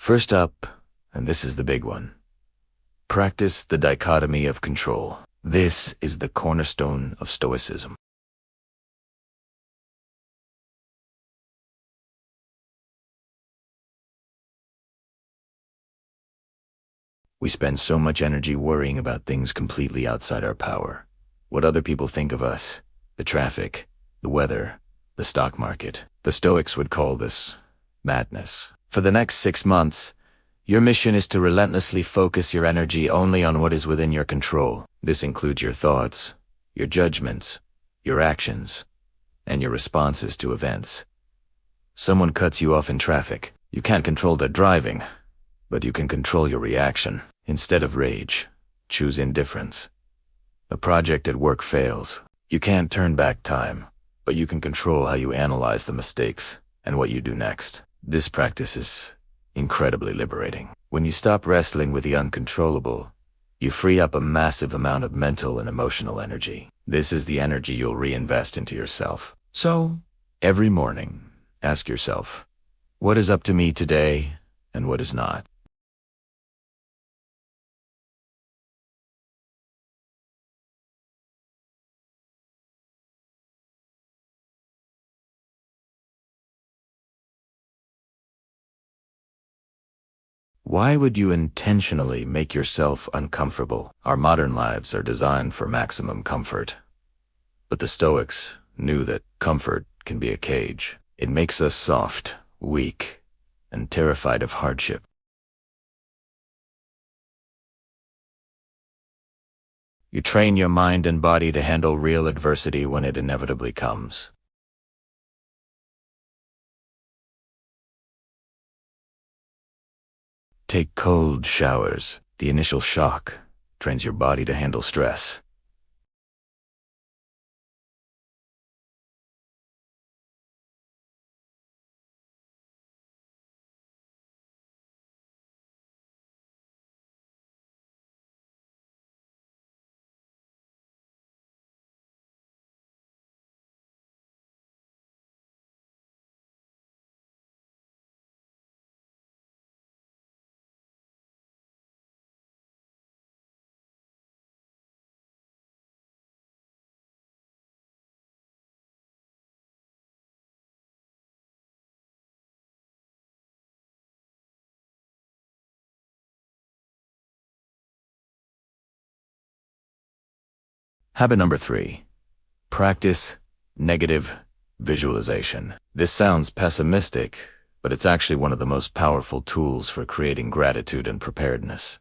First up, and this is the big one, practice the dichotomy of control. This is the cornerstone of Stoicism. We spend so much energy worrying about things completely outside our power. What other people think of us, the traffic, the weather, the stock market. The Stoics would call this madness. For the next 6 months, your mission is to relentlessly focus your energy only on what is within your control. This includes your thoughts, your judgments, your actions, and your responses to events. Someone cuts you off in traffic. You can't control their driving, but you can control your reaction. Instead of rage, choose indifference. A project at work fails. You can't turn back time, but you can control how you analyze the mistakes and what you do next. This practice is incredibly liberating. When you stop wrestling with the uncontrollable, you free up a massive amount of mental and emotional energy. This is the energy you'll reinvest into yourself. So, every morning, ask yourself, what is up to me today and what is not? Why would you intentionally make yourself uncomfortable? Our modern lives are designed for maximum comfort. But the Stoics knew that comfort can be a cage. It makes us soft, weak, and terrified of hardship. You train your mind and body to handle real adversity when it inevitably comes. Take cold showers. The initial shock trains your body to handle stress. Habit number 3. Practice negative visualization. This sounds pessimistic, but it's actually one of the most powerful tools for creating gratitude and preparedness.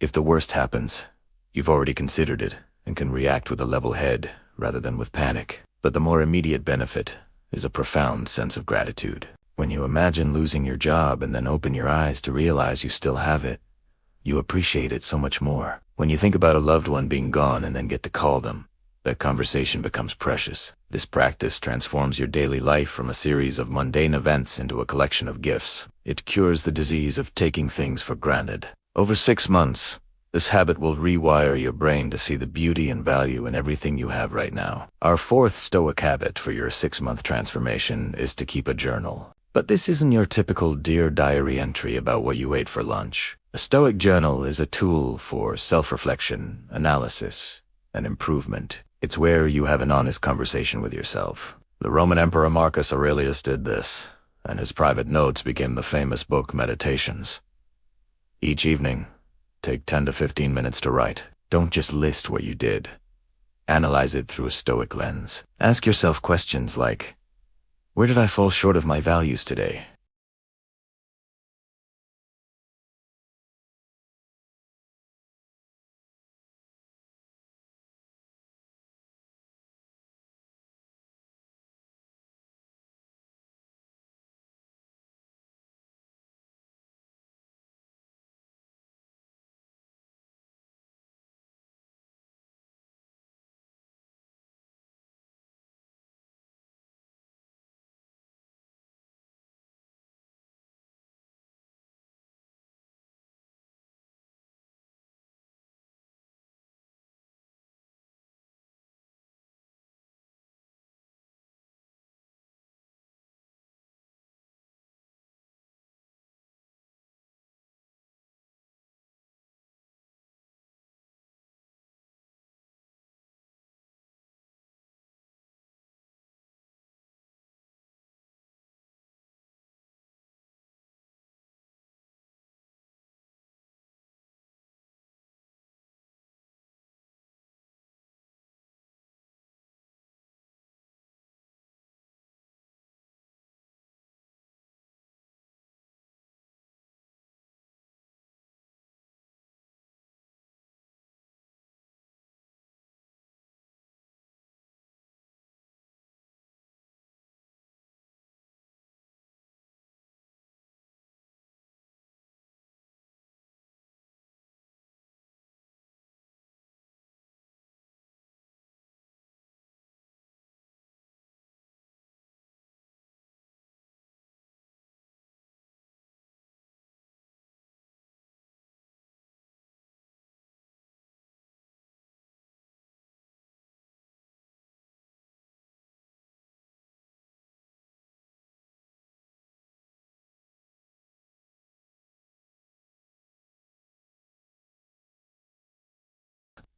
If the worst happens, you've already considered it and can react with a level head rather than with panic. But the more immediate benefit is a profound sense of gratitude. When you imagine losing your job and then open your eyes to realize you still have it, you appreciate it so much more. When you think about a loved one being gone and then get to call them, that conversation becomes precious. This practice transforms your daily life from a series of mundane events into a collection of gifts. It cures the disease of taking things for granted. Over 6 months, this habit will rewire your brain to see the beauty and value in everything you have right now. Our 4th Stoic habit for your 6-month transformation is to keep a journal. But this isn't your typical Dear Diary entry about what you ate for lunch. A Stoic journal is a tool for self-reflection, analysis, and improvement. It's where you have an honest conversation with yourself. The Roman Emperor Marcus Aurelius did this, and his private notes became the famous book Meditations. Each evening, take 10 to 15 minutes to write. Don't just list what you did. Analyze it through a Stoic lens. Ask yourself questions like, where did I fall short of my values today?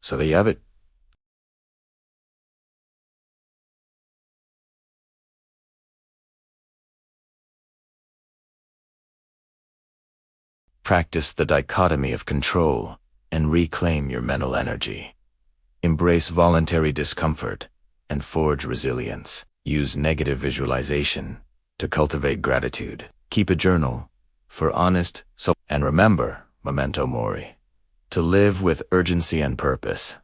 So there you have it. Practice the dichotomy of control and reclaim your mental energy. Embrace voluntary discomfort and forge resilience. Use negative visualization to cultivate gratitude. Keep a journal for honest and remember, memento mori, to live with urgency and purpose.